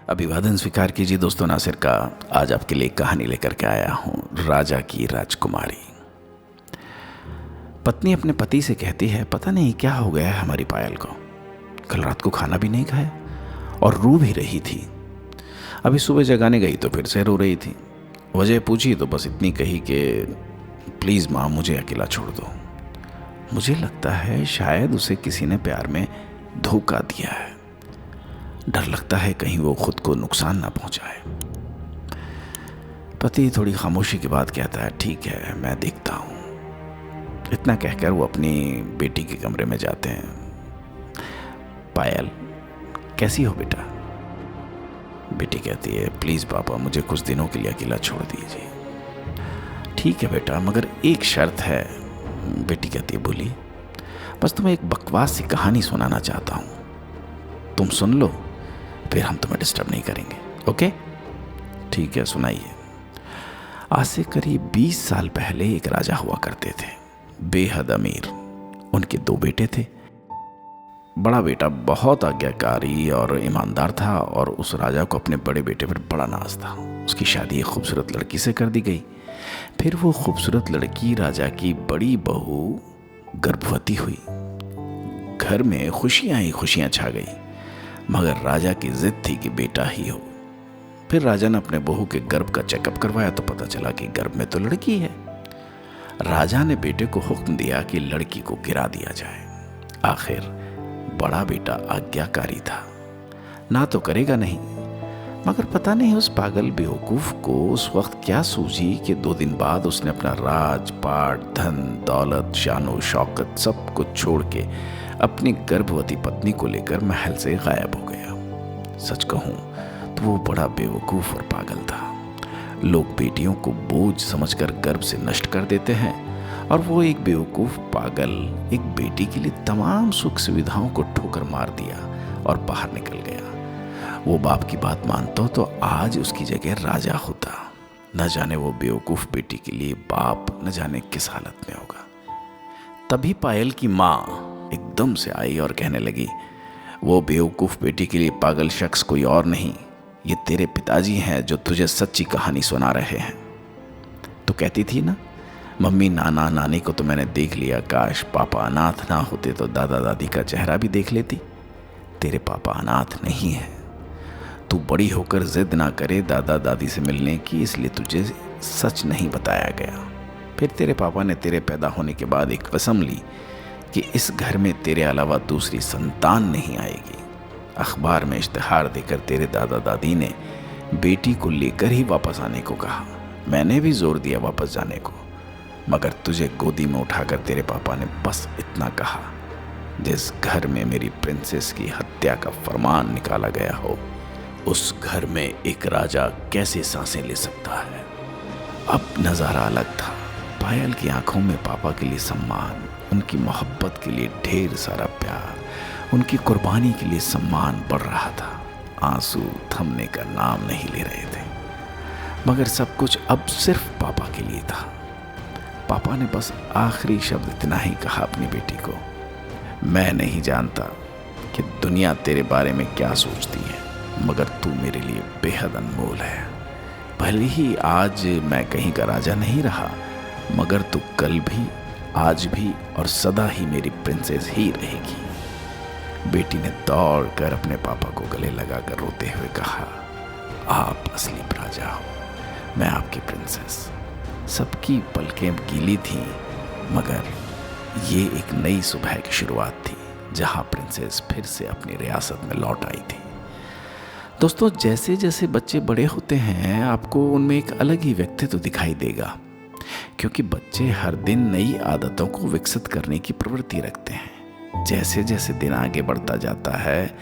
अभिवादन स्वीकार कीजिए दोस्तों, नासिर का आज आपके लिए कहानी लेकर के आया हूँ, राजा की राजकुमारी। पत्नी अपने पति से कहती है, पता नहीं क्या हो गया है हमारी पायल को, कल रात को खाना भी नहीं खाया और रो भी रही थी। अभी सुबह जगाने गई तो फिर से रो रही थी। वजह पूछी तो बस इतनी कही कि प्लीज़ माँ मुझे अकेला छोड़ दो। मुझे लगता है शायद उसे किसी ने प्यार में धोखा दिया है। डर लगता है कहीं वो खुद को नुकसान ना पहुंचाए। पति थोड़ी खामोशी के बाद कहता है, ठीक है मैं देखता हूँ। इतना कहकर वो अपनी बेटी के कमरे में जाते हैं। पायल, कैसी हो बेटा? बेटी कहती है, प्लीज़ पापा मुझे कुछ दिनों के लिए अकेला छोड़ दीजिए। ठीक है बेटा, मगर एक शर्त है। बेटी कहती है, बोली। बस तुम्हें एक बकवास सी कहानी सुनाना चाहता हूँ, तुम सुन लो, फिर हम तुम्हें डिस्टर्ब नहीं करेंगे, ओके? ठीक है, सुनाइए। आज से करीब 20 साल पहले एक राजा हुआ करते थे, बेहद अमीर। उनके 2 बेटे थे। बड़ा बेटा बहुत आज्ञाकारी और ईमानदार था और उस राजा को अपने बड़े बेटे पर बड़ा नाज था। उसकी शादी एक खूबसूरत लड़की से कर दी गई। फिर वो खूबसूरत लड़की राजा की बड़ी बहू गर्भवती हुई। घर में खुशियां ही खुशियां छा गई, मगर राजा की जिद थी कि बेटा ही हो। फिर राजा ने अपने बहू के गर्भ का चेकअप करवाया तो पता चला कि गर्भ में तो लड़की है। राजा ने बेटे को हुक्म दिया कि लड़की को गिरा दिया जाए। आखिर बड़ा बेटा आज्ञाकारी था, ना तो करेगा नहीं, मगर पता नहीं उस पागल बेवकूफ को उस वक्त क्या सूझी कि 2 दिन बाद उसने अपना राजपाट, धन दौलत, शानो शौकत सब कुछ छोड़ के अपनी गर्भवती पत्नी को लेकर महल से गायब हो गया। सच कहूं तो वो बड़ा बेवकूफ और पागल था। लोग बेटियों को बोझ समझकर गर्भ से नष्ट कर देते हैं और वो एक बेवकूफ पागल एक बेटी के लिए तमाम सुख सुविधाओं को ठोकर मार दिया और बाहर निकल गया। वो बाप की बात मानता तो आज उसकी जगह राजा होता। न जाने वो बेवकूफ बेटी के लिए बाप न जाने किस हालत में होगा। तभी पायल की माँ एकदम से आई और कहने लगी, वो बेवकूफ बेटी के लिए पागल शख्स कोई और नहीं, ये तेरे पिताजी हैं जो तुझे सच्ची कहानी सुना रहे हैं। तो कहती थी ना, मम्मी नाना नानी को तो मैंने देख लिया, काश पापा अनाथ ना होते तो दादा दादी का चेहरा भी देख लेती। तेरे पापा अनाथ नहीं है। तू बड़ी होकर जिद ना करे दादा दादी से मिलने की, इसलिए तुझे सच नहीं बताया गया। फिर तेरे पापा ने तेरे पैदा होने के बाद एक कसम ली कि इस घर में तेरे अलावा दूसरी संतान नहीं आएगी। अखबार में इश्तिहार देकर तेरे दादा दादी ने बेटी को लेकर ही वापस आने को कहा। मैंने भी जोर दिया वापस जाने को, मगर तुझे गोदी में उठाकर तेरे पापा ने बस इतना कहा, जिस घर में मेरी प्रिंसेस की हत्या का फरमान निकाला गया हो, उस घर में एक राजा कैसे सांसें ले सकता है। अब नज़ारा अलग था। पायल की आंखों में पापा के लिए सम्मान, उनकी मोहब्बत के लिए ढेर सारा प्यार, उनकी कुर्बानी के लिए सम्मान बढ़ रहा था। आंसू थमने का नाम नहीं ले रहे थे, मगर सब कुछ अब सिर्फ पापा के लिए था। पापा ने बस आखिरी शब्द इतना ही कहा अपनी बेटी को, मैं नहीं जानता कि दुनिया तेरे बारे में क्या सोचती है, मगर तू मेरे लिए बेहद अनमोल है। भले ही आज मैं कहीं का राजा नहीं रहा, मगर तू कल भी, आज भी और सदा ही मेरी प्रिंसेस ही रहेगी। बेटी ने दौड़कर अपने पापा को गले लगाकर रोते हुए कहा, आप असली राजा हो, मैं आपकी प्रिंसेस। सबकी पलकें गीली थीं, मगर ये एक नई सुबह की शुरुआत थी जहां प्रिंसेस फिर से अपनी रियासत में लौट आई थी। दोस्तों, जैसे जैसे बच्चे बड़े होते हैं आपको उनमें एक अलग ही व्यक्तित्व दिखाई देगा, क्योंकि बच्चे हर दिन नई आदतों को विकसित करने की प्रवृत्ति रखते हैं। जैसे जैसे दिन आगे बढ़ता जाता है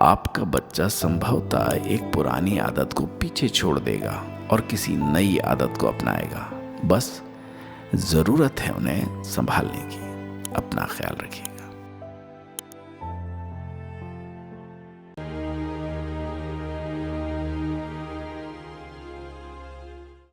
आपका बच्चा संभवतः एक पुरानी आदत को पीछे छोड़ देगा और किसी नई आदत को अपनाएगा। बस ज़रूरत है उन्हें संभालने की। अपना ख्याल रखिए।